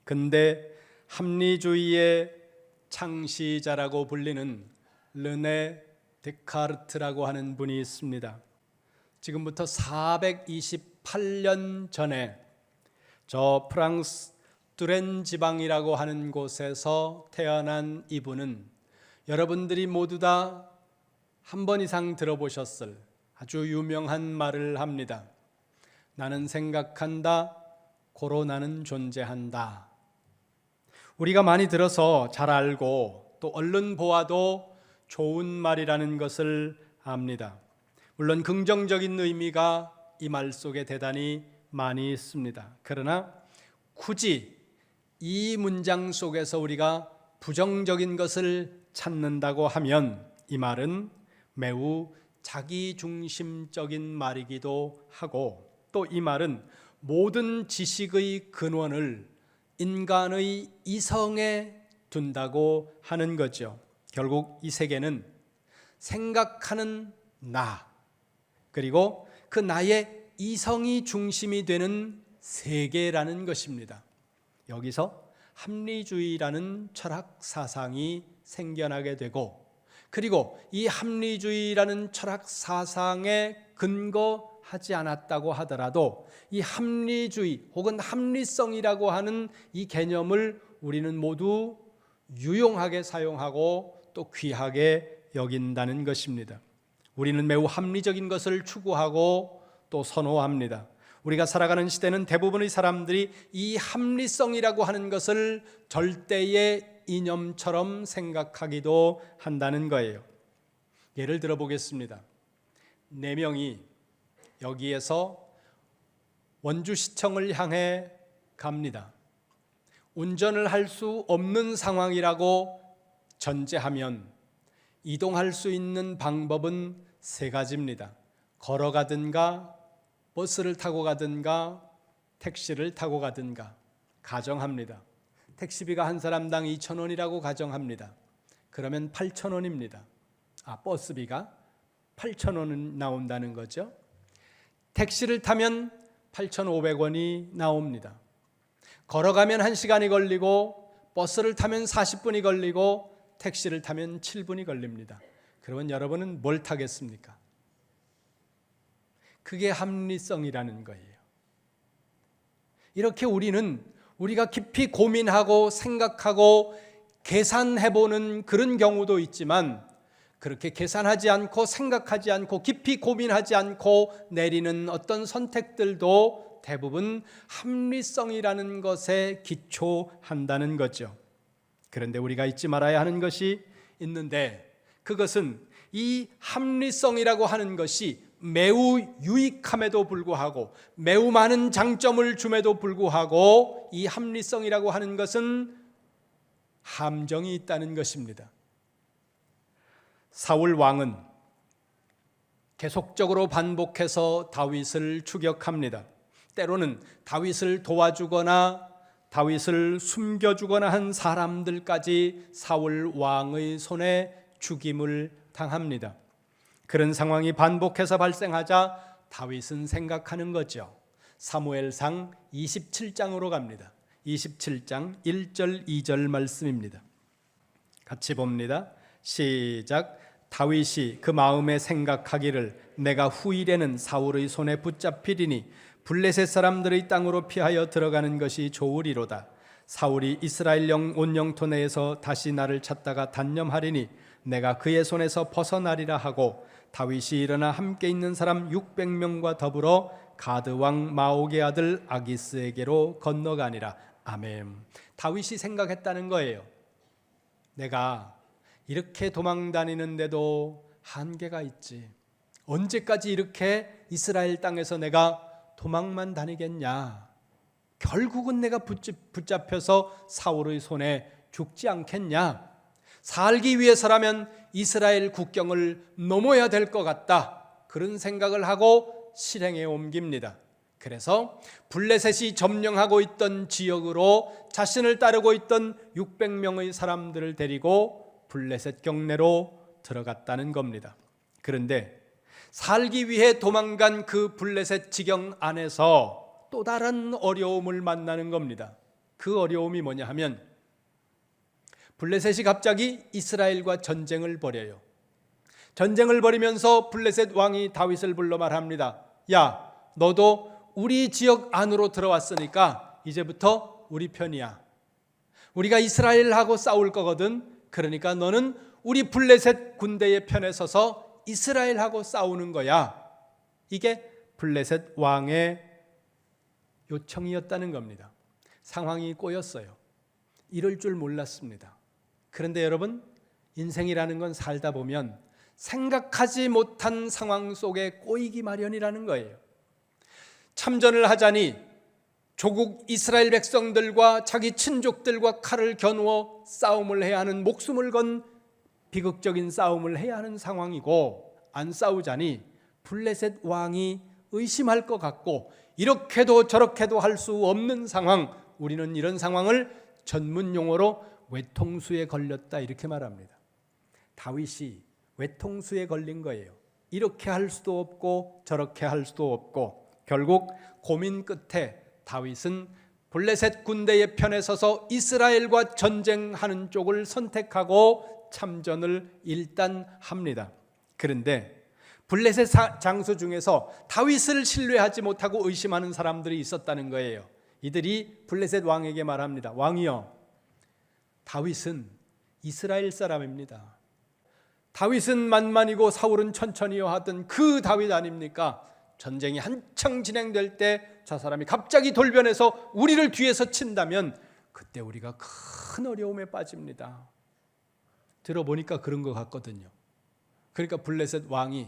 근대 합리주의의 창시자라고 불리는 르네 데카르트라고 하는 분이 있습니다. 지금부터 428년 전에 저 프랑스 뚜렌 지방이라고 하는 곳에서 태어난 이분은 여러분들이 모두 다 한 번 이상 들어보셨을 아주 유명한 말을 합니다. 나는 생각한다, 고로 나는 존재한다. 우리가 많이 들어서 잘 알고 또 얼른 보아도 좋은 말이라는 것을 압니다. 물론 긍정적인 의미가 이 말 속에 대단히 많이 있습니다. 그러나 굳이 이 문장 속에서 우리가 부정적인 것을 찾는다고 하면 이 말은 매우 자기중심적인 말이기도 하고, 또 이 말은 모든 지식의 근원을 인간의 이성에 둔다고 하는 거죠. 결국 이 세계는 생각하는 나, 그리고 그 나의 이성이 중심이 되는 세계라는 것입니다. 여기서 합리주의라는 철학 사상이 생겨나게 되고, 그리고 이 합리주의라는 철학 사상에 근거하지 않았다고 하더라도 이 합리주의 혹은 합리성이라고 하는 이 개념을 우리는 모두 유용하게 사용하고 또 귀하게 여긴다는 것입니다. 우리는 매우 합리적인 것을 추구하고 또 선호합니다. 우리가 살아가는 시대는 대부분의 사람들이 이 합리성이라고 하는 것을 절대의 이념처럼 생각하기도 한다는 거예요. 예를 들어 보겠습니다. 4명이 여기에서 원주시청을 향해 갑니다. 운전을 할 수 없는 상황이라고 전제하면 이동할 수 있는 방법은 3가지입니다. 걸어가든가 버스를 타고 가든가 택시를 타고 가든가 가정합니다. 택시비가 한 사람당 2,000원이라고 가정합니다. 그러면 8,000원입니다. 버스비가 8,000원은 나온다는 거죠. 택시를 타면 8,500원이 나옵니다. 걸어가면 1시간이 걸리고 버스를 타면 40분이 걸리고 택시를 타면 7분이 걸립니다. 그러면 여러분은 뭘 타겠습니까? 그게 합리성이라는 거예요. 이렇게 우리가 깊이 고민하고 생각하고 계산해보는 그런 경우도 있지만, 그렇게 계산하지 않고 생각하지 않고 깊이 고민하지 않고 내리는 어떤 선택들도 대부분 합리성이라는 것에 기초한다는 거죠. 그런데 우리가 잊지 말아야 하는 것이 있는데, 그것은 이 합리성이라고 하는 것이 매우 유익함에도 불구하고 매우 많은 장점을 줌에도 불구하고 이 합리성이라고 하는 것은 함정이 있다는 것입니다. 사울 왕은 계속적으로 반복해서 다윗을 추격합니다. 때로는 다윗을 도와주거나 다윗을 숨겨주거나 한 사람들까지 사울 왕의 손에 죽임을 당합니다. 그런 상황이 반복해서 발생하자 다윗은 생각하는 거죠. 사무엘상 27장으로 갑니다. 27장 1절 2절 말씀입니다. 같이 봅니다. 시작. 다윗이 그 마음에 생각하기를 내가 후일에는 사울의 손에 붙잡히리니 블레셋 사람들의 땅으로 피하여 들어가는 것이 좋으리로다. 사울이 이스라엘 온 영토 내에서 다시 나를 찾다가 단념하리니 내가 그의 손에서 벗어나리라 하고, 다윗이 일어나 함께 있는 사람 600명과 더불어 가드 왕 마옥의 아들 아기스에게로 건너가니라. 아멘. 다윗이 생각했다는 거예요. 내가 이렇게 도망 다니는데도 한계가 있지. 언제까지 이렇게 이스라엘 땅에서 내가 도망만 다니겠냐. 결국은 내가 붙잡혀서 사울의 손에 죽지 않겠냐. 살기 위해서라면 이스라엘 국경을 넘어야 될 것 같다. 그런 생각을 하고 실행에 옮깁니다. 그래서 블레셋이 점령하고 있던 지역으로 자신을 따르고 있던 600명의 사람들을 데리고 블레셋 경내로 들어갔다는 겁니다. 그런데 살기 위해 도망간 그 블레셋 지경 안에서 또 다른 어려움을 만나는 겁니다. 그 어려움이 뭐냐 하면 블레셋이 갑자기 이스라엘과 전쟁을 벌여요. 전쟁을 벌이면서 블레셋 왕이 다윗을 불러 말합니다. 야, 너도 우리 지역 안으로 들어왔으니까 이제부터 우리 편이야. 우리가 이스라엘하고 싸울 거거든. 그러니까 너는 우리 블레셋 군대의 편에 서서 이스라엘하고 싸우는 거야. 이게 블레셋 왕의 요청이었다는 겁니다. 상황이 꼬였어요. 이럴 줄 몰랐습니다. 그런데 여러분, 인생이라는 건 살다 보면 생각하지 못한 상황 속에 꼬이기 마련이라는 거예요. 참전을 하자니 조국 이스라엘 백성들과 자기 친족들과 칼을 겨누어 싸움을 해야 하는, 목숨을 건 비극적인 싸움을 해야 하는 상황이고, 안 싸우자니 블레셋 왕이 의심할 것 같고, 이렇게도 저렇게도 할 수 없는 상황, 우리는 이런 상황을 전문 용어로 외통수에 걸렸다 이렇게 말합니다. 다윗이 외통수에 걸린 거예요. 이렇게 할 수도 없고 저렇게 할 수도 없고, 결국 고민 끝에 다윗은 블레셋 군대의 편에 서서 이스라엘과 전쟁하는 쪽을 선택하고 참전을 일단 합니다. 그런데 블레셋 장수 중에서 다윗을 신뢰하지 못하고 의심하는 사람들이 있었다는 거예요. 이들이 블레셋 왕에게 말합니다. 왕이여, 다윗은 이스라엘 사람입니다. 다윗은 만만이고 사울은 천천히요 하던 그 다윗 아닙니까? 전쟁이 한창 진행될 때 저 사람이 갑자기 돌변해서 우리를 뒤에서 친다면 그때 우리가 큰 어려움에 빠집니다. 들어보니까 그런 것 같거든요. 그러니까 블레셋 왕이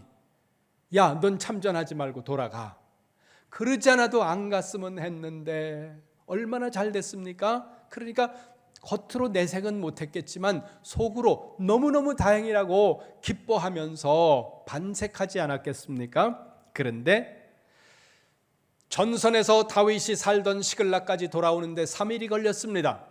야, 넌 참전하지 말고 돌아가. 그러지 않아도 안 갔으면 했는데 얼마나 잘 됐습니까? 그러니까 겉으로 내색은 못했겠지만 속으로 너무너무 다행이라고 기뻐하면서 반색하지 않았겠습니까? 그런데 전선에서 다윗이 살던 시글락까지 돌아오는데 3일이 걸렸습니다.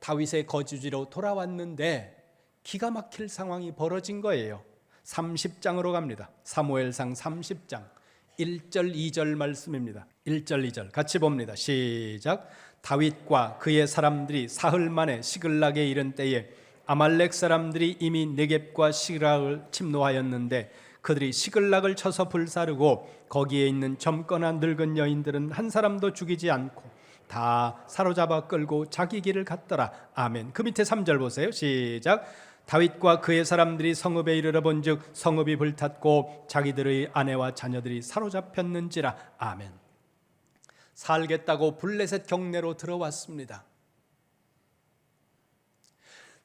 다윗의 거주지로 돌아왔는데 기가 막힐 상황이 벌어진 거예요. 30장으로 갑니다. 사무엘상 30장 1절 2절 말씀입니다. 1절 2절 같이 봅니다. 시작. 다윗과 그의 사람들이 사흘 만에 시글락에 이른 때에 아말렉 사람들이 이미 네겝과 시글락을 침노하였는데 그들이 시글락을 쳐서 불사르고 거기에 있는 젊거나 늙은 여인들은 한 사람도 죽이지 않고 다 사로잡아 끌고 자기 길을 갔더라. 아멘. 그 밑에 3절 보세요. 시작. 다윗과 그의 사람들이 성읍에 이르러 본즉 성읍이 불탔고 자기들의 아내와 자녀들이 사로잡혔는지라. 아멘. 살겠다고 블레셋 경내로 들어왔습니다.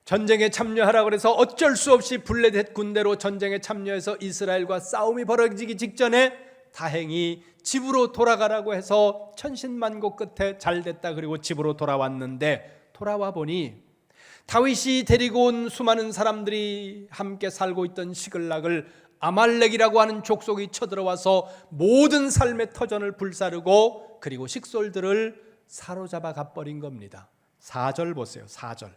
전쟁에 참여하라 그래서 어쩔 수 없이 블레셋 군대로 전쟁에 참여해서 이스라엘과 싸움이 벌어지기 직전에 다행히 집으로 돌아가라고 해서 천신만고 끝에 잘됐다 그리고 집으로 돌아왔는데, 돌아와 보니 다윗이 데리고 온 수많은 사람들이 함께 살고 있던 시글락을 아말렉이라고 하는 족속이 쳐들어와서 모든 삶의 터전을 불사르고 그리고 식솔들을 사로잡아 가버린 겁니다. 4절 보세요. 4절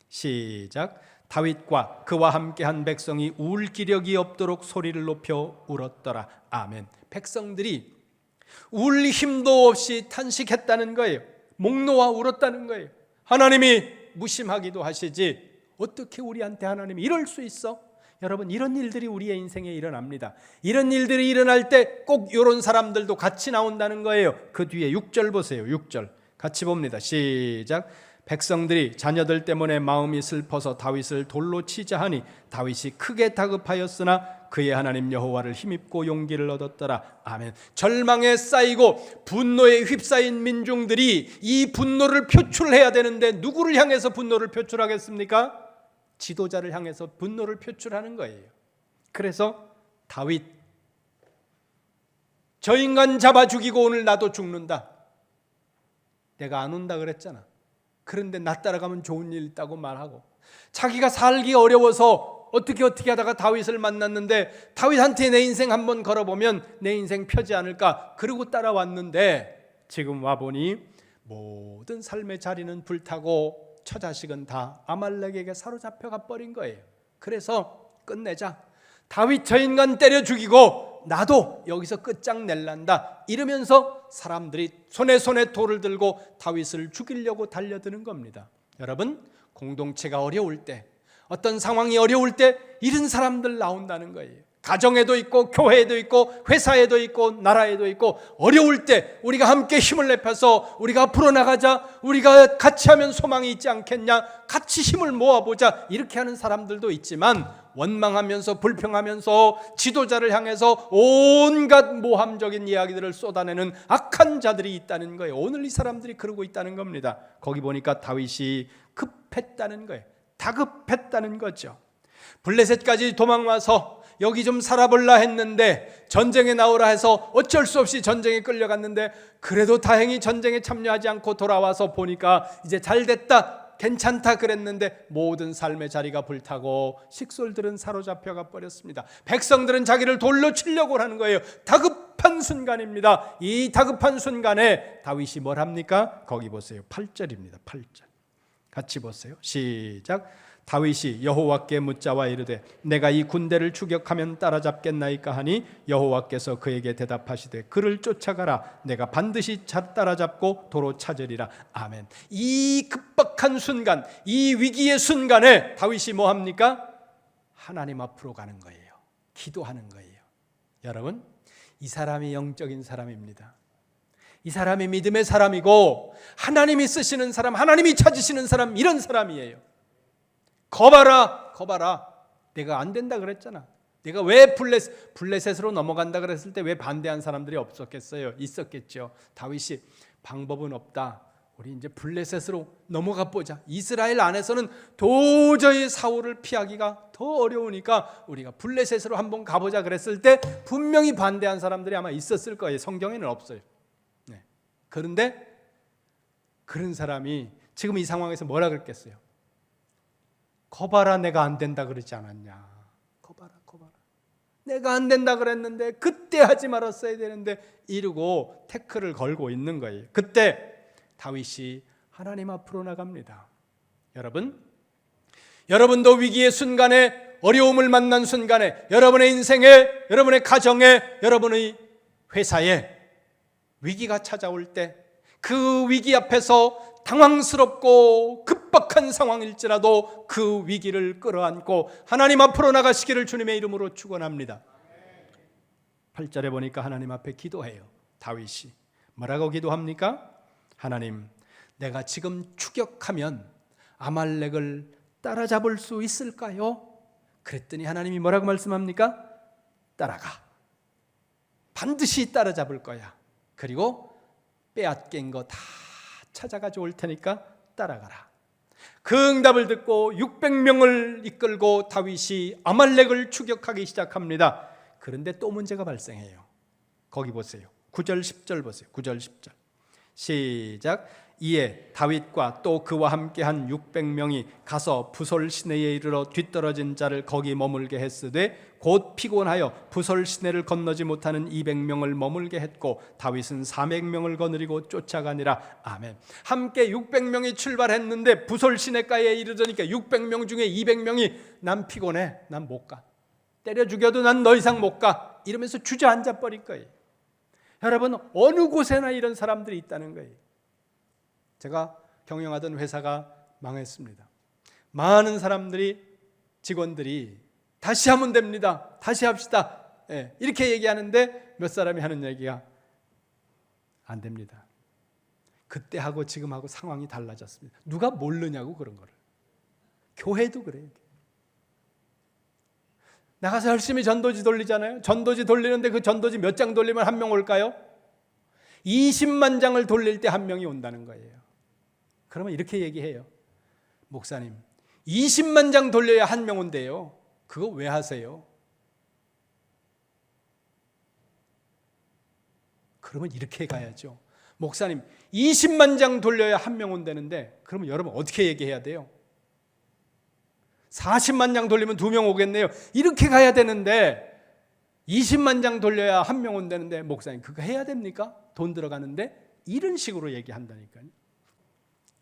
시작. 다윗과 그와 함께한 백성이 울 기력이 없도록 소리를 높여 울었더라. 아멘. 백성들이 울 힘도 없이 탄식했다는 거예요. 목 놓아 울었다는 거예요. 하나님이 무심하기도 하시지 어떻게 우리한테 하나님이 이럴 수 있어? 여러분, 이런 일들이 우리의 인생에 일어납니다. 이런 일들이 일어날 때 꼭 이런 사람들도 같이 나온다는 거예요. 그 뒤에 6절 보세요. 6절 같이 봅니다. 시작. 백성들이 자녀들 때문에 마음이 슬퍼서 다윗을 돌로 치자 하니 다윗이 크게 다급하였으나 그의 하나님 여호와를 힘입고 용기를 얻었더라. 아멘. 절망에 쌓이고 분노에 휩싸인 민중들이 이 분노를 표출해야 되는데 누구를 향해서 분노를 표출하겠습니까? 지도자를 향해서 분노를 표출하는 거예요. 그래서 다윗, 저 인간 잡아 죽이고 오늘 나도 죽는다. 내가 안 온다 그랬잖아. 그런데 나 따라가면 좋은 일 있다고 말하고, 자기가 살기 어려워서 어떻게 하다가 다윗을 만났는데 다윗한테 내 인생 한번 걸어보면 내 인생 펴지 않을까, 그러고 따라왔는데 지금 와보니 모든 삶의 자리는 불타고 처자식은 다 아말렉에게 사로잡혀가 버린 거예요. 그래서 끝내자. 다윗 저 인간 때려 죽이고 나도 여기서 끝장낼란다. 이러면서 사람들이 손에 돌을 들고 다윗을 죽이려고 달려드는 겁니다. 여러분, 공동체가 어려울 때, 어떤 상황이 어려울 때 이런 사람들 나온다는 거예요. 가정에도 있고 교회에도 있고 회사에도 있고 나라에도 있고, 어려울 때 우리가 함께 힘을 내펴서 우리가 앞으로 나가자, 우리가 같이 하면 소망이 있지 않겠냐, 같이 힘을 모아보자, 이렇게 하는 사람들도 있지만, 원망하면서 불평하면서 지도자를 향해서 온갖 모함적인 이야기들을 쏟아내는 악한 자들이 있다는 거예요. 오늘 이 사람들이 그러고 있다는 겁니다. 거기 보니까 다윗이 급했다는 거예요. 다급했다는 거죠. 블레셋까지 도망와서 여기 좀 살아볼라 했는데, 전쟁에 나오라 해서 어쩔 수 없이 전쟁에 끌려갔는데, 그래도 다행히 전쟁에 참여하지 않고 돌아와서 보니까 이제 잘 됐다, 괜찮다 그랬는데 모든 삶의 자리가 불타고 식솔들은 사로잡혀가 버렸습니다. 백성들은 자기를 돌로 치려고 하는 거예요. 다급한 순간입니다. 이 다급한 순간에 다윗이 뭘 합니까? 거기 보세요. 8절입니다. 8절 같이 보세요. 시작. 다윗이 여호와께 묻자와 이르되 내가 이 군대를 추격하면 따라잡겠나이까 하니 여호와께서 그에게 대답하시되 그를 쫓아가라. 내가 반드시 따라잡고 도로 찾으리라. 아멘. 이 급박한 순간, 이 위기의 순간에 다윗이 뭐 합니까? 하나님 앞으로 가는 거예요. 기도하는 거예요. 여러분, 이 사람이 영적인 사람입니다. 이 사람이 믿음의 사람이고 하나님이 쓰시는 사람, 하나님이 찾으시는 사람, 이런 사람이에요. 거봐라. 내가 안 된다 그랬잖아. 내가 왜 블레셋으로 넘어간다 그랬을 때 왜 반대한 사람들이 없었겠어요? 있었겠죠. 다윗이 방법은 없다. 우리 이제 블레셋으로 넘어가 보자. 이스라엘 안에서는 도저히 사울을 피하기가 더 어려우니까 우리가 블레셋으로 한번 가보자 그랬을 때 분명히 반대한 사람들이 아마 있었을 거예요. 성경에는 없어요. 네. 그런데 그런 사람이 지금 이 상황에서 뭐라 그랬겠어요? 거봐라, 내가 안 된다 그러지 않았냐. 거봐라. 내가 안 된다 그랬는데, 그때 하지 말았어야 되는데, 이러고 태클을 걸고 있는 거예요. 그때 다윗이 하나님 앞으로 나갑니다. 여러분도 위기의 순간에, 어려움을 만난 순간에, 여러분의 인생에, 여러분의 가정에, 여러분의 회사에 위기가 찾아올 때, 그 위기 앞에서 당황스럽고 급박한 상황일지라도 그 위기를 끌어안고 하나님 앞으로 나가시기를 주님의 이름으로 축원합니다. 8절에 보니까 하나님 앞에 기도해요. 다윗이 뭐라고 기도합니까? 하나님, 내가 지금 추격하면 아말렉을 따라잡을 수 있을까요? 그랬더니 하나님이 뭐라고 말씀합니까? 따라가. 반드시 따라잡을 거야. 그리고 빼앗긴 거 다 찾아가지고 올 테니까 따라가라. 그 응답을 듣고 600명을 이끌고 다윗이 아말렉을 추격하기 시작합니다. 그런데 또 문제가 발생해요. 거기 보세요. 9절 10절 보세요. 9절 10절 시작. 이에 다윗과 또 그와 함께한 600명이 가서 부솔 시내에 이르러 뒤떨어진 자를 거기 머물게 했으되 곧 피곤하여 부솔 시내를 건너지 못하는 200명을 머물게 했고 다윗은 400명을 거느리고 쫓아가니라. 아멘. 함께 600명이 출발했는데 부솔 시내가에 이르러니까 600명 중에 200명이 난 피곤해, 난 못 가, 때려 죽여도 난 더 이상 못 가, 이러면서 주저앉아 버릴 거예요. 여러분, 어느 곳에나 이런 사람들이 있다는 거예요. 제가 경영하던 회사가 망했습니다. 많은 사람들이, 직원들이 다시 하면 됩니다, 다시 합시다, 이렇게 얘기하는데 몇 사람이 하는 얘기가 안 됩니다. 그때하고 지금하고 상황이 달라졌습니다. 누가 모르냐고 그런 거를. 교회도 그래요. 나가서 열심히 전도지 돌리잖아요. 전도지 돌리는데 그 전도지 몇 장 돌리면 한 명 올까요? 20만 장을 돌릴 때 한 명이 온다는 거예요. 그러면 이렇게 얘기해요. 목사님, 20만 장 돌려야 한 명 온대요. 그거 왜 하세요? 그러면 이렇게 가야죠. 목사님, 20만 장 돌려야 한 명 온다는데 그러면 여러분 어떻게 얘기해야 돼요? 40만 장 돌리면 2명 오겠네요. 이렇게 가야 되는데 20만 장 돌려야 한 명 온다는데 목사님 그거 해야 됩니까? 돈 들어가는데. 이런 식으로 얘기한다니까요.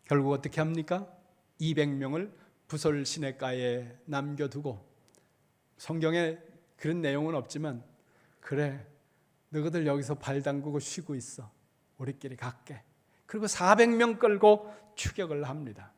결국 어떻게 합니까? 200명을 부솔 시내가에 남겨두고, 성경에 그런 내용은 없지만, 그래 너희들 여기서 발 담그고 쉬고 있어, 우리끼리 갈게. 그리고 400명 끌고 추격을 합니다.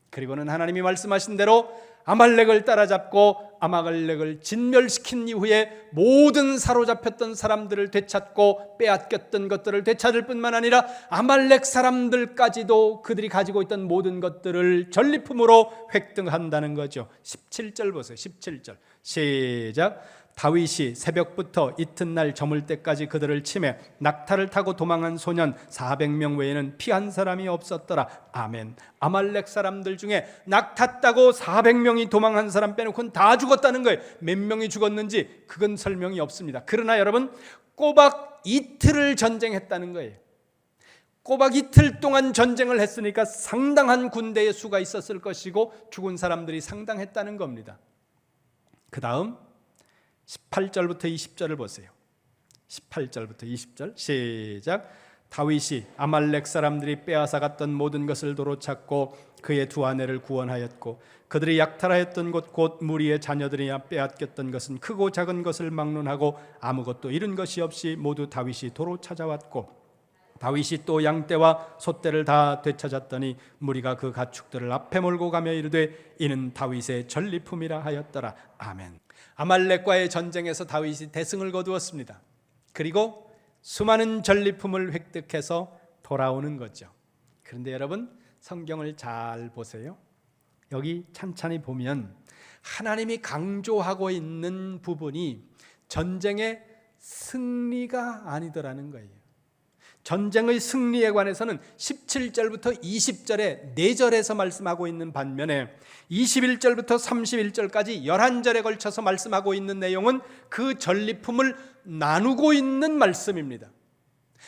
그리고는 하나님이 말씀하신 대로 아말렉을 따라잡고 아말렉을 진멸시킨 이후에 모든 사로잡혔던 사람들을 되찾고 빼앗겼던 것들을 되찾을 뿐만 아니라 아말렉 사람들까지도 그들이 가지고 있던 모든 것들을 전리품으로 획득한다는 거죠. 17절 보세요. 17절 시작. 다윗이 새벽부터 이튿날 저물 때까지 그들을 치매 낙타를 타고 도망한 소년 400명 외에는 피한 사람이 없었더라. 아멘. 아말렉 사람들 중에 낙타 타고 400명이 도망한 사람 빼놓고는 다 죽었다는 거예요. 몇 명이 죽었는지 그건 설명이 없습니다. 그러나 여러분, 꼬박 이틀을 전쟁했다는 거예요. 꼬박 이틀 동안 전쟁을 했으니까 상당한 군대의 수가 있었을 것이고 죽은 사람들이 상당했다는 겁니다. 그 다음 18절부터 20절을 보세요. 18절부터 20절 시작. 다윗이 아말렉 사람들이 빼앗아 갔던 모든 것을 도로 찾고 그의 두 아내를 구원하였고 그들이 약탈하였던 곳 곧 무리의 자녀들이 빼앗겼던 것은 크고 작은 것을 막론하고 아무것도 잃은 것이 없이 모두 다윗이 도로 찾아왔고 다윗이 또 양떼와 소떼를 다 되찾았더니 무리가 그 가축들을 앞에 몰고 가며 이르되 이는 다윗의 전리품이라 하였더라. 아멘. 아말렉과의 전쟁에서 다윗이 대승을 거두었습니다. 그리고 수많은 전리품을 획득해서 돌아오는 거죠. 그런데 여러분, 성경을 잘 보세요. 여기 찬찬히 보면 하나님이 강조하고 있는 부분이 전쟁의 승리가 아니더라는 거예요. 전쟁의 승리에 관해서는 17절부터 20절에 4절에서 말씀하고 있는 반면에 21절부터 31절까지 11절에 걸쳐서 말씀하고 있는 내용은 그 전리품을 나누고 있는 말씀입니다.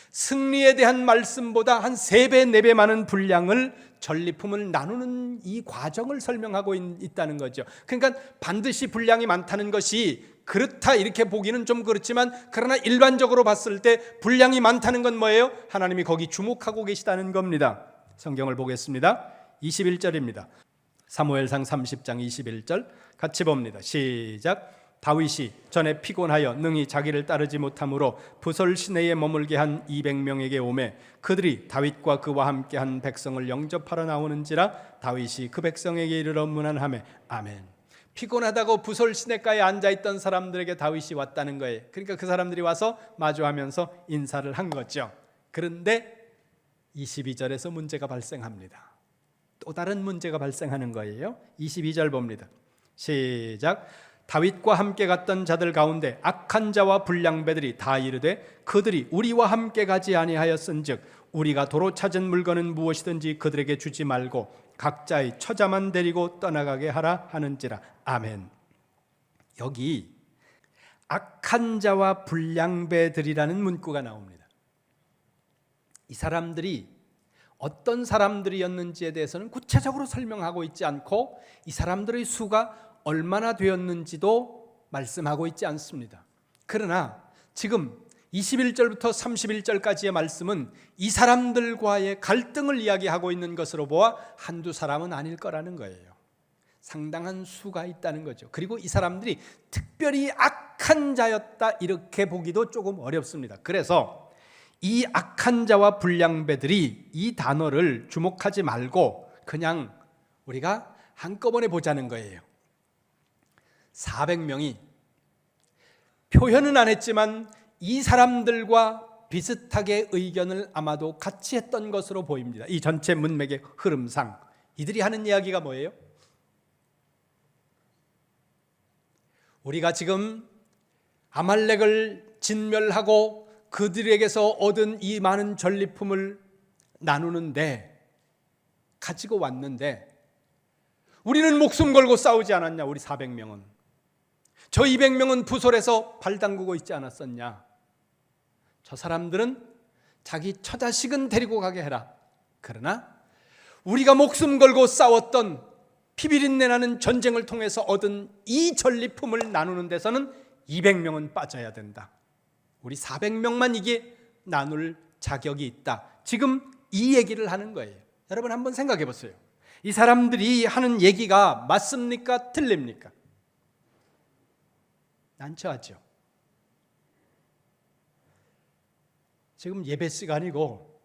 승리에 대한 말씀보다 한 3배, 4배 많은 분량을 전리품을 나누는 이 과정을 설명하고 있다는 거죠. 그러니까 반드시 분량이 많다는 것이 그렇다 이렇게 보기는 좀 그렇지만 그러나 일반적으로 봤을 때 분량이 많다는 건 뭐예요? 하나님이 거기 주목하고 계시다는 겁니다. 성경을 보겠습니다. 21절입니다. 사무엘상 30장 21절 같이 봅니다. 시작. 다윗이 전에 피곤하여 능히 자기를 따르지 못하므로 부솔 시내에 머물게 한 200명에게 오매 그들이 다윗과 그와 함께한 백성을 영접하러 나오는지라 다윗이 그 백성에게 이르러 문안하매 아멘. 피곤하다고 부솔 시내가에 앉아있던 사람들에게 다윗이 왔다는 거예요. 그러니까 그 사람들이 와서 마주하면서 인사를 한 거죠. 그런데 22절에서 문제가 발생합니다. 또 다른 문제가 발생하는 거예요. 22절 봅니다. 시작. 다윗과 함께 갔던 자들 가운데 악한 자와 불량배들이 다 이르되 그들이 우리와 함께 가지 아니하였은즉 우리가 도로 찾은 물건은 무엇이든지 그들에게 주지 말고 각자의 처자만 데리고 떠나가게 하라 하는지라. 아멘. 여기 악한 자와 불량배들이라는 문구가 나옵니다. 이 사람들이 어떤 사람들이었는지에 대해서는 구체적으로 설명하고 있지 않고 이 사람들의 수가 얼마나 되었는지도 말씀하고 있지 않습니다. 그러나 지금 21절부터 31절까지의 말씀은 이 사람들과의 갈등을 이야기하고 있는 것으로 보아 한두 사람은 아닐 거라는 거예요. 상당한 수가 있다는 거죠. 그리고 이 사람들이 특별히 악한 자였다 이렇게 보기도 조금 어렵습니다. 그래서 이 악한 자와 불량배들이 이 단어를 주목하지 말고 그냥 우리가 한꺼번에 보자는 거예요. 400명이 표현은 안 했지만 이 사람들과 비슷하게 의견을 아마도 같이 했던 것으로 보입니다. 이 전체 문맥의 흐름상 이들이 하는 이야기가 뭐예요? 우리가 지금 아말렉을 진멸하고 그들에게서 얻은 이 많은 전리품을 나누는데 가지고 왔는데 우리는 목숨 걸고 싸우지 않았냐? 우리 400명은 저 200명은 부솔에서 발 담그고 있지 않았었냐? 저 사람들은 자기 처자식은 데리고 가게 해라. 그러나 우리가 목숨 걸고 싸웠던 피비린내 나는 전쟁을 통해서 얻은 이 전리품을 나누는 데서는 200명은 빠져야 된다. 우리 400명만 이게 나눌 자격이 있다. 지금 이 얘기를 하는 거예요. 여러분 한번 생각해 보세요. 이 사람들이 하는 얘기가 맞습니까? 틀립니까? 난처하죠. 지금 예배 시간이고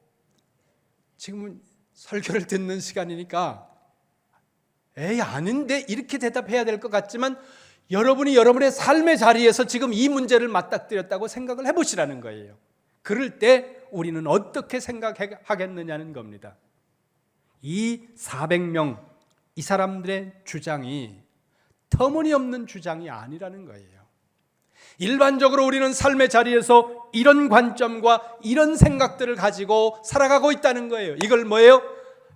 지금은 설교를 듣는 시간이니까 에이 아닌데 이렇게 대답해야 될 것 같지만 여러분이 여러분의 삶의 자리에서 지금 이 문제를 맞닥뜨렸다고 생각을 해보시라는 거예요. 그럴 때 우리는 어떻게 생각하겠느냐는 겁니다. 이 400명 이 사람들의 주장이 터무니없는 주장이 아니라는 거예요. 일반적으로 우리는 삶의 자리에서 이런 관점과 이런 생각들을 가지고 살아가고 있다는 거예요. 이걸 뭐예요?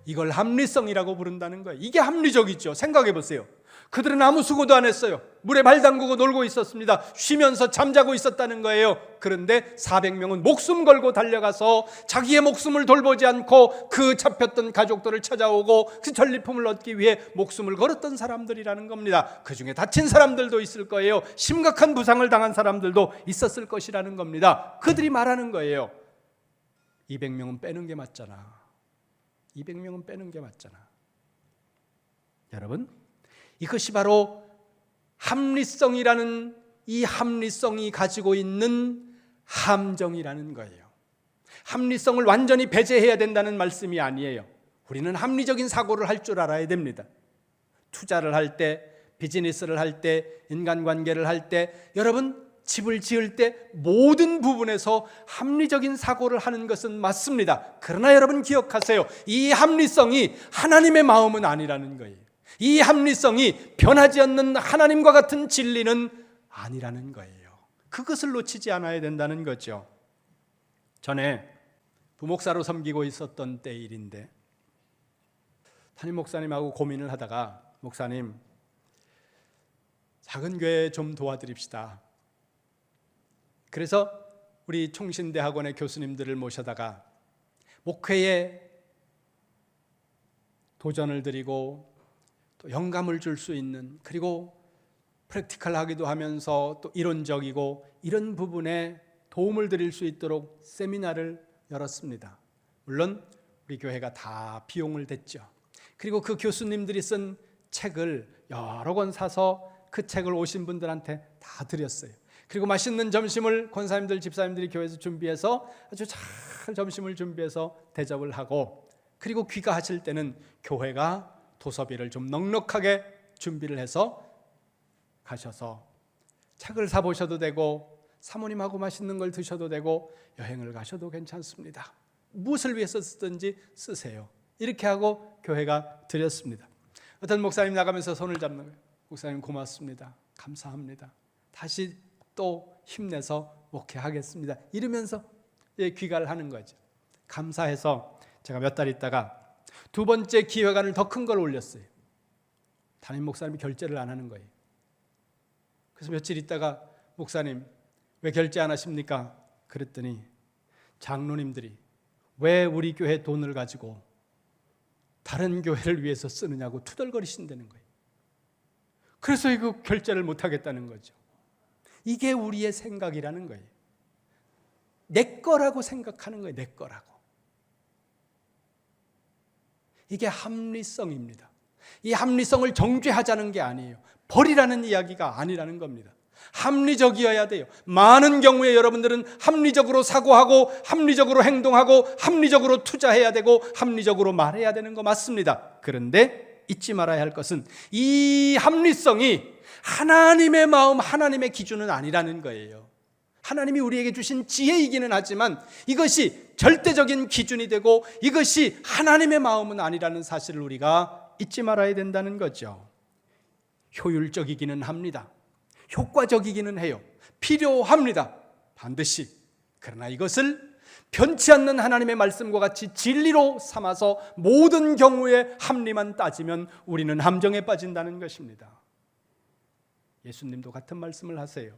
이걸 합리성이라고 부른다는 거예요. 이게 합리적이죠. 생각해 보세요. 그들은 아무 수고도 안 했어요. 물에 발 담그고 놀고 있었습니다. 쉬면서 잠자고 있었다는 거예요. 그런데 400명은 목숨 걸고 달려가서 자기의 목숨을 돌보지 않고 그 잡혔던 가족들을 찾아오고 그 전리품을 얻기 위해 목숨을 걸었던 사람들이라는 겁니다. 그 중에 다친 사람들도 있을 거예요. 심각한 부상을 당한 사람들도 있었을 것이라는 겁니다. 그들이 말하는 거예요. 200명은 빼는 게 맞잖아. 200명은 빼는 게 맞잖아. 여러분, 이것이 바로 합리성이라는 이 합리성이 가지고 있는 함정이라는 거예요. 합리성을 완전히 배제해야 된다는 말씀이 아니에요. 우리는 합리적인 사고를 할 줄 알아야 됩니다. 투자를 할 때, 비즈니스를 할 때, 인간관계를 할 때, 여러분 집을 지을 때 모든 부분에서 합리적인 사고를 하는 것은 맞습니다. 그러나 여러분 기억하세요. 이 합리성이 하나님의 마음은 아니라는 거예요. 이 합리성이 변하지 않는 하나님과 같은 진리는 아니라는 거예요. 그것을 놓치지 않아야 된다는 거죠. 전에 부목사로 섬기고 있었던 때 일인데 담임 목사님하고 고민을 하다가 목사님, 작은 교회 좀 도와드립시다. 그래서 우리 총신대학원의 교수님들을 모셔다가 목회에 도전을 드리고 또 영감을 줄 수 있는, 그리고 프랙티컬하기도 하면서 또 이론적이고 이런 부분에 도움을 드릴 수 있도록 세미나를 열었습니다. 물론 우리 교회가 다 비용을 댔죠. 그리고 그 교수님들이 쓴 책을 여러 권 사서 그 책을 오신 분들한테 다 드렸어요. 그리고 맛있는 점심을 권사님들, 집사님들이 교회에서 준비해서 아주 잘 점심을 준비해서 대접을 하고, 그리고 귀가하실 때는 교회가 도서비를 좀 넉넉하게 준비를 해서 가셔서 책을 사보셔도 되고 사모님하고 맛있는 걸 드셔도 되고 여행을 가셔도 괜찮습니다. 무엇을 위해서 쓰든지 쓰세요. 이렇게 하고 교회가 드렸습니다. 어떤 목사님 나가면서 손을 잡는 거예요. 목사님 고맙습니다. 감사합니다. 다시 또 힘내서 목회하겠습니다. 이러면서 귀가를 하는 거죠. 감사해서 제가 몇 달 있다가 두 번째 기획안을 더 큰 걸 올렸어요. 담임 목사님이 결제를 안 하는 거예요. 그래서 며칠 있다가 목사님 왜 결제 안 하십니까? 그랬더니 장로님들이 왜 우리 교회 돈을 가지고 다른 교회를 위해서 쓰느냐고 투덜거리신다는 거예요. 그래서 이거 결제를 못 하겠다는 거죠. 이게 우리의 생각이라는 거예요. 내 거라고 생각하는 거예요. 내 거라고. 이게 합리성입니다. 이 합리성을 정죄하자는 게 아니에요. 버리라는 이야기가 아니라는 겁니다. 합리적이어야 돼요. 많은 경우에 여러분들은 합리적으로 사고하고 합리적으로 행동하고 합리적으로 투자해야 되고 합리적으로 말해야 되는 거 맞습니다. 그런데 잊지 말아야 할 것은 이 합리성이 하나님의 마음, 하나님의 기준은 아니라는 거예요. 하나님이 우리에게 주신 지혜이기는 하지만 이것이 절대적인 기준이 되고 이것이 하나님의 마음은 아니라는 사실을 우리가 잊지 말아야 된다는 거죠. 효율적이기는 합니다. 효과적이기는 해요. 필요합니다. 반드시. 그러나 이것을 변치 않는 하나님의 말씀과 같이 진리로 삼아서 모든 경우에 합리만 따지면 우리는 함정에 빠진다는 것입니다. 예수님도 같은 말씀을 하세요.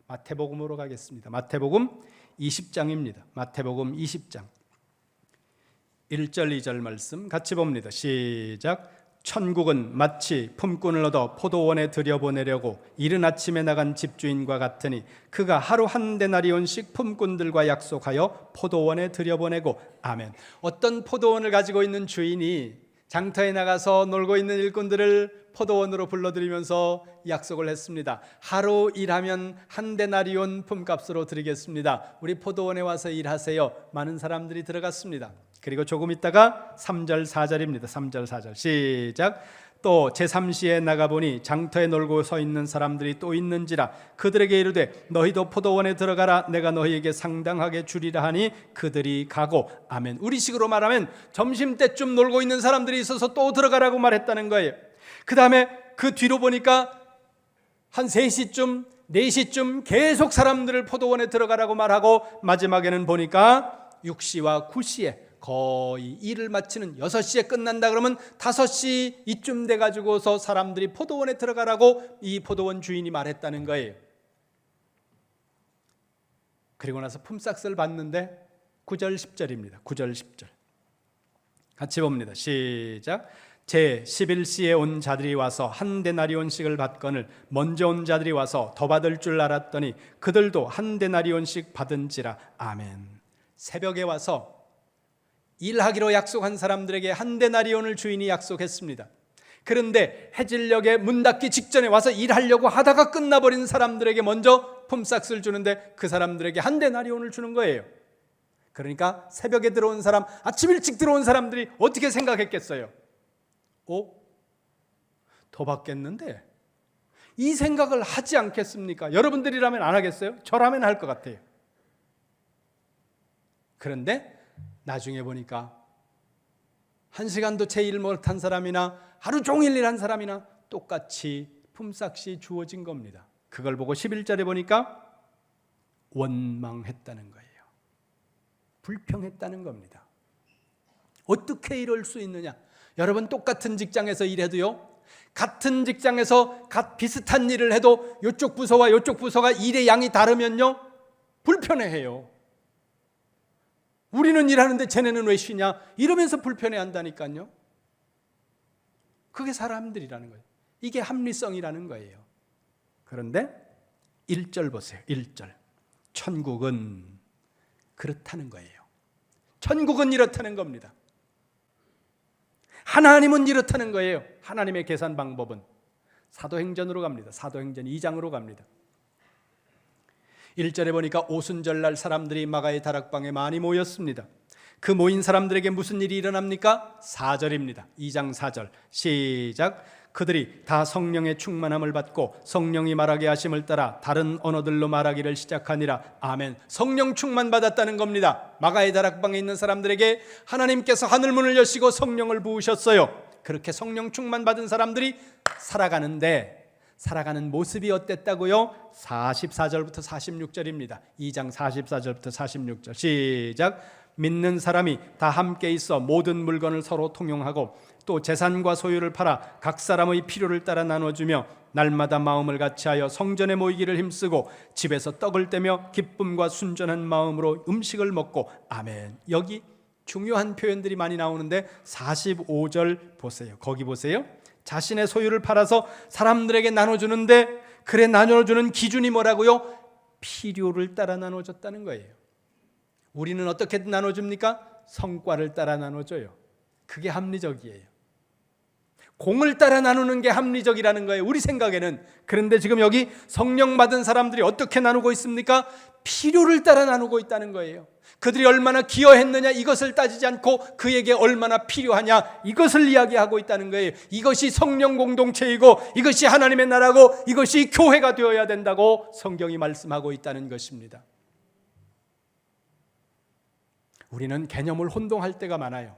마태복음으로 가겠습니다. 마태복음 20장입니다. 마태복음 20장 1절 2절 말씀 같이 봅니다. 시작. 천국은 마치 품꾼을 얻어 포도원에 들여보내려고 이른 아침에 나간 집주인과 같으니 그가 하루 한 데나리온씩 품꾼들과 약속하여 포도원에 들여보내고. 아멘. 어떤 포도원을 가지고 있는 주인이 장터에 나가서 놀고 있는 일꾼들을 포도원으로 불러들이면서 약속을 했습니다. 하루 일하면 한 데나리온 품값으로 드리겠습니다. 우리 포도원에 와서 일하세요. 많은 사람들이 들어갔습니다. 그리고 조금 있다가 3절 4절입니다. 3절 4절 시작. 또 제3시에 나가보니 장터에 놀고 서 있는 사람들이 또 있는지라 그들에게 이르되 너희도 포도원에 들어가라 내가 너희에게 상당하게 주리라 하니 그들이 가고. 아멘. 우리식으로 말하면 점심때쯤 놀고 있는 사람들이 있어서 또 들어가라고 말했다는 거예요. 그 다음에 그 뒤로 보니까 한 3시쯤 4시쯤 계속 사람들을 포도원에 들어가라고 말하고 마지막에는 보니까 6시와 9시에 거의 일을 마치는 6시에 끝난다 그러면 5시 이쯤 돼가지고서 사람들이 포도원에 들어가라고 이 포도원 주인이 말했다는 거예요. 그리고 나서 품삯을 받는데 9절 10절입니다. 9절 10절 같이 봅니다. 시작. 제 11시에 온 자들이 와서 한 데나리온씩을 받거늘 먼저 온 자들이 와서 더 받을 줄 알았더니 그들도 한 데나리온씩 받은지라. 아멘. 새벽에 와서 일하기로 약속한 사람들에게 한 데나리온을 주인이 약속했습니다. 그런데 해질녘에 문 닫기 직전에 와서 일하려고 하다가 끝나버린 사람들에게 먼저 품삯을 주는데 그 사람들에게 한 데나리온을 주는 거예요. 그러니까 새벽에 들어온 사람, 아침 일찍 들어온 사람들이 어떻게 생각했겠어요? 더 받겠는데? 이 생각을 하지 않겠습니까? 여러분들이라면 안 하겠어요? 저라면 할 것 같아요. 그런데 나중에 보니까 1시간도 채 일 못한 사람이나 하루 종일 일한 사람이나 똑같이 품삯이 주어진 겁니다. 그걸 보고 11절에 보니까 원망했다는 거예요. 불평했다는 겁니다. 어떻게 이럴 수 있느냐? 여러분 똑같은 직장에서 일해도요, 같은 직장에서 비슷한 일을 해도 이쪽 부서와 이쪽 부서가 일의 양이 다르면요 불편해해요. 우리는 일하는데 쟤네는 왜 쉬냐 이러면서 불편해한다니까요. 그게 사람들이라는 거예요. 이게 합리성이라는 거예요. 그런데 1절 보세요. 1절. 천국은 그렇다는 거예요. 천국은 이렇다는 겁니다. 하나님은 이렇다는 거예요. 하나님의 계산 방법은 사도행전으로 갑니다. 사도행전 2장으로 갑니다. 1절에 보니까 오순절날 사람들이 마가의 다락방에 많이 모였습니다. 그 모인 사람들에게 무슨 일이 일어납니까? 4절입니다. 2장 4절 시작. 그들이 다 성령의 충만함을 받고 성령이 말하게 하심을 따라 다른 언어들로 말하기를 시작하니라. 아멘. 성령 충만 받았다는 겁니다. 마가의 다락방에 있는 사람들에게 하나님께서 하늘문을 여시고 성령을 부으셨어요. 그렇게 성령 충만 받은 사람들이 살아가는 모습이 어땠다고요? 44절부터 46절입니다. 2장 44절부터 46절 시작. 믿는 사람이 다 함께 있어 모든 물건을 서로 통용하고 또 재산과 소유를 팔아 각 사람의 필요를 따라 나눠주며 날마다 마음을 같이하여 성전에 모이기를 힘쓰고 집에서 떡을 떼며 기쁨과 순전한 마음으로 음식을 먹고. 아멘. 여기 중요한 표현들이 많이 나오는데 45절 보세요. 거기 보세요. 자신의 소유를 팔아서 사람들에게 나눠주는데 그래 나눠주는 기준이 뭐라고요? 필요를 따라 나눠줬다는 거예요. 우리는 어떻게 나눠줍니까? 성과를 따라 나눠줘요. 그게 합리적이에요. 공을 따라 나누는 게 합리적이라는 거예요, 우리 생각에는. 그런데 지금 여기 성령 받은 사람들이 어떻게 나누고 있습니까? 필요를 따라 나누고 있다는 거예요. 그들이 얼마나 기여했느냐 이것을 따지지 않고 그에게 얼마나 필요하냐 이것을 이야기하고 있다는 거예요. 이것이 성령 공동체이고 이것이 하나님의 나라고 이것이 교회가 되어야 된다고 성경이 말씀하고 있다는 것입니다. 우리는 개념을 혼동할 때가 많아요.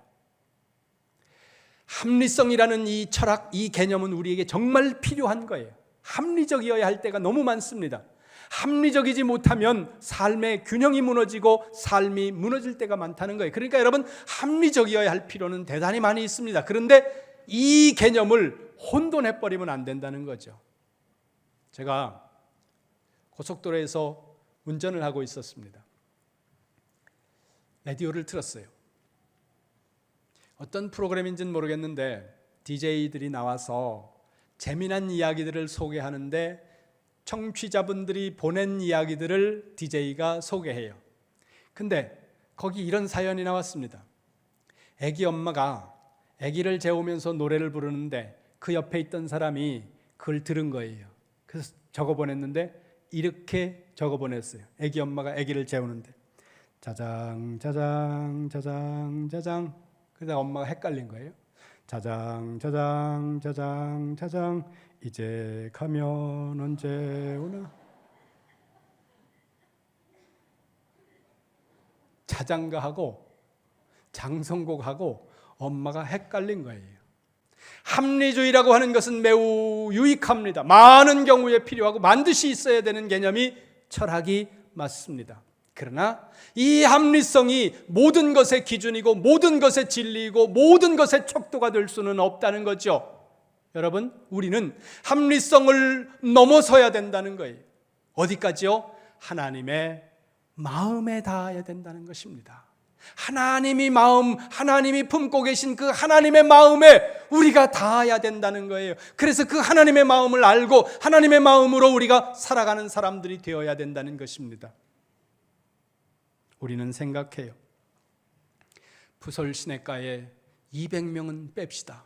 합리성이라는 이 철학, 이 개념은 우리에게 정말 필요한 거예요. 합리적이어야 할 때가 너무 많습니다. 합리적이지 못하면 삶의 균형이 무너지고 삶이 무너질 때가 많다는 거예요. 그러니까 여러분, 합리적이어야 할 필요는 대단히 많이 있습니다. 그런데 이 개념을 혼돈해버리면 안 된다는 거죠. 제가 고속도로에서 운전을 하고 있었습니다. 라디오를 틀었어요. 어떤 프로그램인지는 모르겠는데 DJ들이 나와서 재미난 이야기들을 소개하는데 청취자분들이 보낸 이야기들을 DJ가 소개해요. 근데 거기 이런 사연이 나왔습니다. 아기 엄마가 아기를 재우면서 노래를 부르는데 그 옆에 있던 사람이 그걸 들은 거예요. 그래서 적어 보냈는데 이렇게 적어 보냈어요. 아기 엄마가 아기를 재우는데 자장 자장 자장 자장. 그러다 엄마가 헷갈린 거예요. 자장 자장 자장 자장 이제 가면 언제 오나. 자장가하고 장성곡하고 엄마가 헷갈린 거예요. 합리주의라고 하는 것은 매우 유익합니다. 많은 경우에 필요하고 반드시 있어야 되는 개념이 철학이 맞습니다. 그러나 이 합리성이 모든 것의 기준이고 모든 것의 진리이고 모든 것의 척도가 될 수는 없다는 거죠. 여러분, 우리는 합리성을 넘어서야 된다는 거예요. 어디까지요? 하나님의 마음에 닿아야 된다는 것입니다. 하나님이 품고 계신 그 하나님의 마음에 우리가 닿아야 된다는 거예요. 그래서 그 하나님의 마음을 알고 하나님의 마음으로 우리가 살아가는 사람들이 되어야 된다는 것입니다. 우리는 생각해요. 부설시내가에 200명은 뺍시다.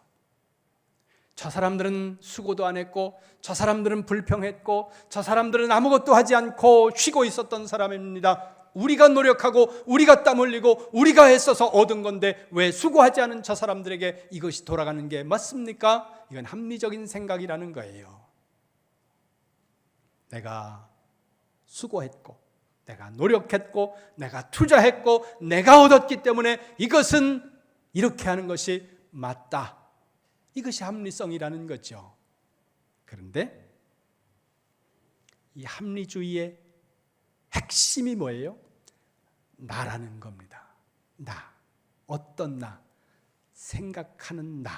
저 사람들은 수고도 안 했고 저 사람들은 불평했고 저 사람들은 아무것도 하지 않고 쉬고 있었던 사람입니다. 우리가 노력하고 우리가 땀 흘리고 우리가 애써서 얻은 건데 왜 수고하지 않은 저 사람들에게 이것이 돌아가는 게 맞습니까? 이건 합리적인 생각이라는 거예요. 내가 수고했고 내가 노력했고 내가 투자했고 내가 얻었기 때문에 이것은 이렇게 하는 것이 맞다. 이것이 합리성이라는 거죠. 그런데 이 합리주의의 핵심이 뭐예요? 나라는 겁니다. 나. 어떤 나? 생각하는 나.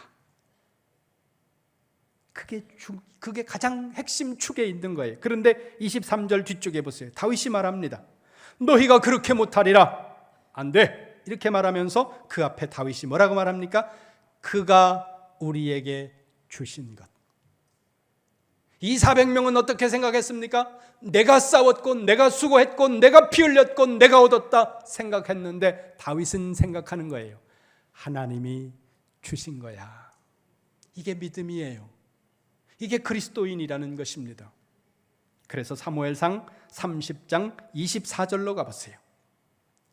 그게 가장 핵심 축에 있는 거예요. 그런데 23절 뒤쪽에 보세요. 다윗이 말합니다. 너희가 그렇게 못하리라. 안 돼. 이렇게 말하면서 그 앞에 다윗이 뭐라고 말합니까? 그가 우리에게 주신 것. 이 400명은 어떻게 생각했습니까? 내가 싸웠고 내가 수고했고 내가 피 흘렸고 내가 얻었다 생각했는데 다윗은 생각하는 거예요. 하나님이 주신 거야. 이게 믿음이에요. 이게 그리스도인이라는 것입니다. 그래서 사무엘상 30장 24절로 가보세요.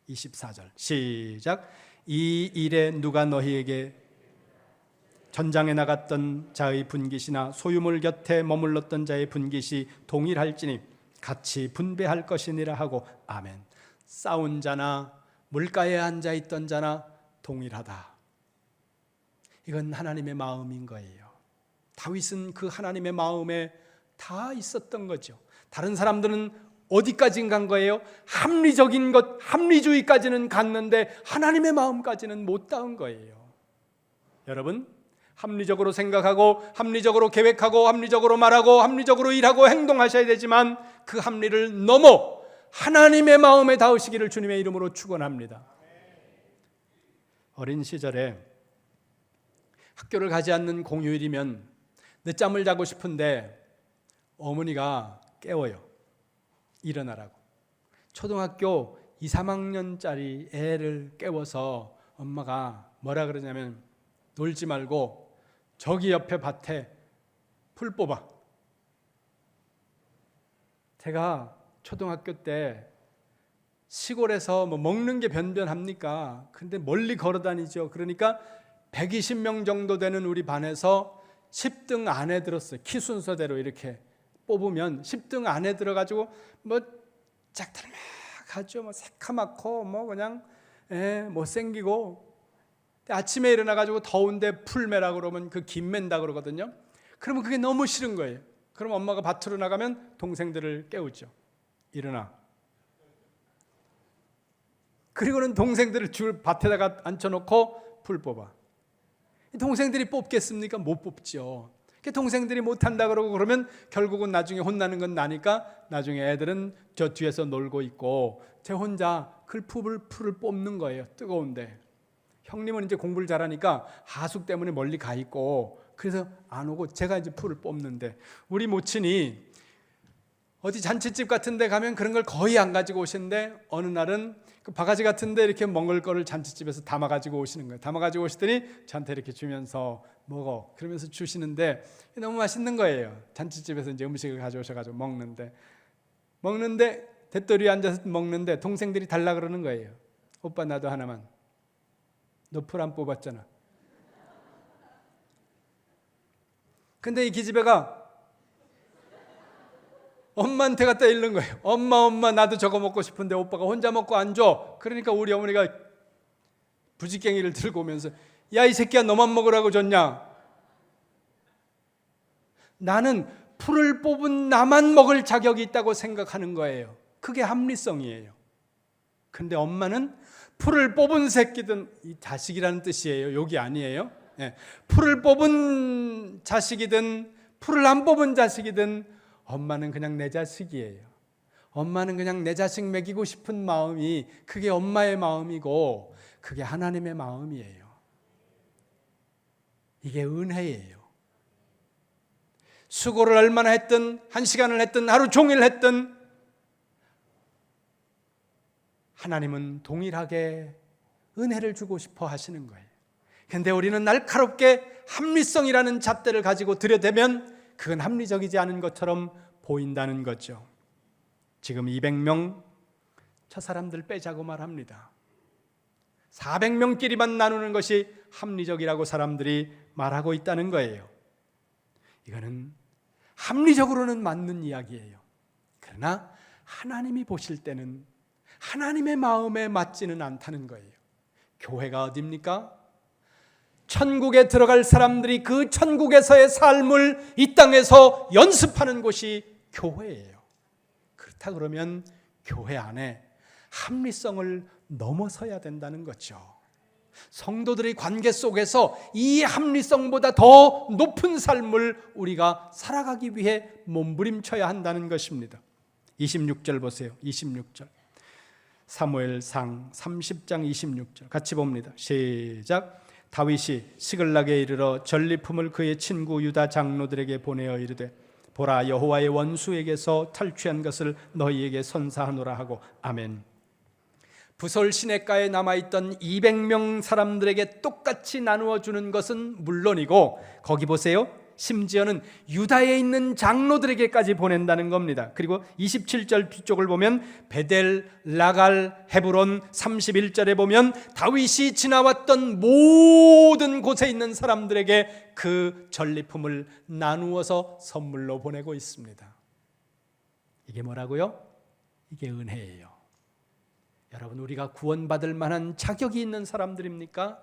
24절 시작. 이 일에 누가 너희에게 전장에 나갔던 자의 분깃이나 소유물 곁에 머물렀던 자의 분깃이 동일할지니 같이 분배할 것이니라 하고 아멘. 싸운 자나 물가에 앉아있던 자나 동일하다. 이건 하나님의 마음인 거예요. 다윗은 그 하나님의 마음에 다 있었던 거죠. 다른 사람들은 어디까지 간 거예요? 합리적인 것, 합리주의까지는 갔는데 하나님의 마음까지는 못 닿은 거예요. 여러분, 합리적으로 생각하고 합리적으로 계획하고 합리적으로 말하고 합리적으로 일하고 행동하셔야 되지만 그 합리를 넘어 하나님의 마음에 닿으시기를 주님의 이름으로 축원합니다. 어린 시절에 학교를 가지 않는 공휴일이면 늦잠을 자고 싶은데 어머니가 깨워요. 일어나라고. 초등학교 2, 3학년짜리 애를 깨워서 엄마가 뭐라 그러냐면 놀지 말고 저기 옆에 밭에 풀 뽑아. 제가 초등학교 때 시골에서 뭐 먹는 게 변변합니까? 근데 멀리 걸어 다니죠. 그러니까 120명 정도 되는 우리 반에서 10등 안에 들었어요. 키 순서대로 이렇게 뽑으면 10등 안에 들어가지고 뭐 짝달막하죠. 뭐 새카맣고 뭐 그냥 못생기고 아침에 일어나가지고 더운데 풀 매라 그러면 그 김 맨다 그러거든요. 그러면 그게 너무 싫은 거예요. 그럼 엄마가 밭으로 나가면 동생들을 깨우죠. 일어나. 그리고는 동생들을 줄 밭에다가 앉혀놓고 풀 뽑아. 동생들이 뽑겠습니까? 못 뽑죠. 동생들이 못한다 그러고 그러면 결국은 나중에 혼나는 건 나니까 나중에 애들은 저 뒤에서 놀고 있고 제 혼자 풀을 뽑는 거예요. 뜨거운데. 형님은 이제 공부를 잘하니까 하숙 때문에 멀리 가 있고 그래서 안 오고 제가 이제 풀을 뽑는데 우리 모친이 어디 잔치집 같은 데 가면 그런 걸 거의 안 가지고 오시는데 어느 날은 그 바가지 같은 데 이렇게 먹을 거를 잔치집에서 담아 가지고 오시는 거예요. 담아 가지고 오시더니 저한테 이렇게 주면서 먹어. 그러면서 주시는데 너무 맛있는 거예요. 잔치집에서 이제 음식을 가져오셔 가지고 먹는데 대떨이에 앉아서 먹는데 동생들이 달라 그러는 거예요. 오빠 나도 하나만. 너 풀 안 뽑았잖아. 근데 이 기집애가 엄마한테 갖다 잃는 거예요. 엄마 나도 저거 먹고 싶은데 오빠가 혼자 먹고 안 줘. 그러니까 우리 어머니가 부지깽이를 들고 오면서 야 이 새끼야 너만 먹으라고 줬냐. 나는 풀을 뽑은 나만 먹을 자격이 있다고 생각하는 거예요. 그게 합리성이에요. 근데 엄마는 풀을 뽑은 새끼든, 이 자식이라는 뜻이에요. 욕이 아니에요. 예. 풀을 뽑은 자식이든 풀을 안 뽑은 자식이든 엄마는 그냥 내 자식이에요. 엄마는 그냥 내 자식 먹이고 싶은 마음이 그게 엄마의 마음이고 그게 하나님의 마음이에요. 이게 은혜예요. 수고를 얼마나 했든 1시간을 했든 하루 종일 했든 하나님은 동일하게 은혜를 주고 싶어 하시는 거예요. 그런데 우리는 날카롭게 합리성이라는 잣대를 가지고 들여대면 그건 합리적이지 않은 것처럼 보인다는 거죠. 지금 200명 저 사람들 빼자고 말합니다. 400명끼리만 나누는 것이 합리적이라고 사람들이 말하고 있다는 거예요. 이거는 합리적으로는 맞는 이야기예요. 그러나 하나님이 보실 때는 하나님의 마음에 맞지는 않다는 거예요. 교회가 어디입니까? 천국에 들어갈 사람들이 그 천국에서의 삶을 이 땅에서 연습하는 곳이 교회예요. 그렇다 그러면 교회 안에 합리성을 넘어서야 된다는 거죠. 성도들의 관계 속에서 이 합리성보다 더 높은 삶을 우리가 살아가기 위해 몸부림쳐야 한다는 것입니다. 26절 보세요. 26절. 사무엘상 30장 26절 같이 봅니다. 시작. 다윗이 시글락에 이르러 전리품을 그의 친구 유다 장로들에게 보내어 이르되 보라 여호와의 원수에게서 탈취한 것을 너희에게 선사하노라 하고 아멘. 부솔 시내가에 남아있던 200명 사람들에게 똑같이 나누어 주는 것은 물론이고 거기 보세요. 심지어는 유다에 있는 장로들에게까지 보낸다는 겁니다. 그리고 27절 뒤쪽을 보면 베델, 라갈, 헤브론 31절에 보면 다윗이 지나왔던 모든 곳에 있는 사람들에게 그 전리품을 나누어서 선물로 보내고 있습니다. 이게 뭐라고요? 이게 은혜예요. 여러분, 우리가 구원받을 만한 자격이 있는 사람들입니까?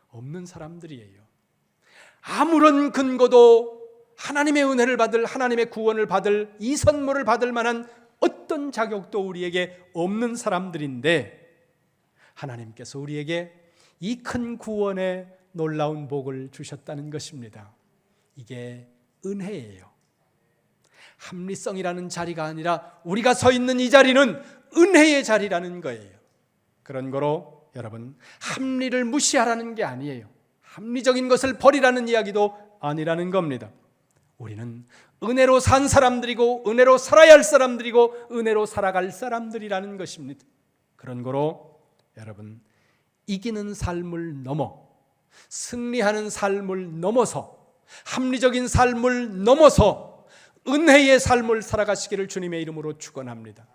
없는 사람들이에요. 아무런 근거도 하나님의 은혜를 받을, 하나님의 구원을 받을, 이 선물을 받을 만한 어떤 자격도 우리에게 없는 사람들인데 하나님께서 우리에게 이 큰 구원의 놀라운 복을 주셨다는 것입니다. 이게 은혜예요. 합리성이라는 자리가 아니라 우리가 서 있는 이 자리는 은혜의 자리라는 거예요. 그런 거로 여러분, 합리를 무시하라는 게 아니에요. 합리적인 것을 버리라는 이야기도 아니라는 겁니다. 우리는 은혜로 산 사람들이고 은혜로 살아야 할 사람들이고 은혜로 살아갈 사람들이라는 것입니다. 그런 거로 여러분, 이기는 삶을 넘어 승리하는 삶을 넘어서 합리적인 삶을 넘어서 은혜의 삶을 살아가시기를 주님의 이름으로 축원합니다.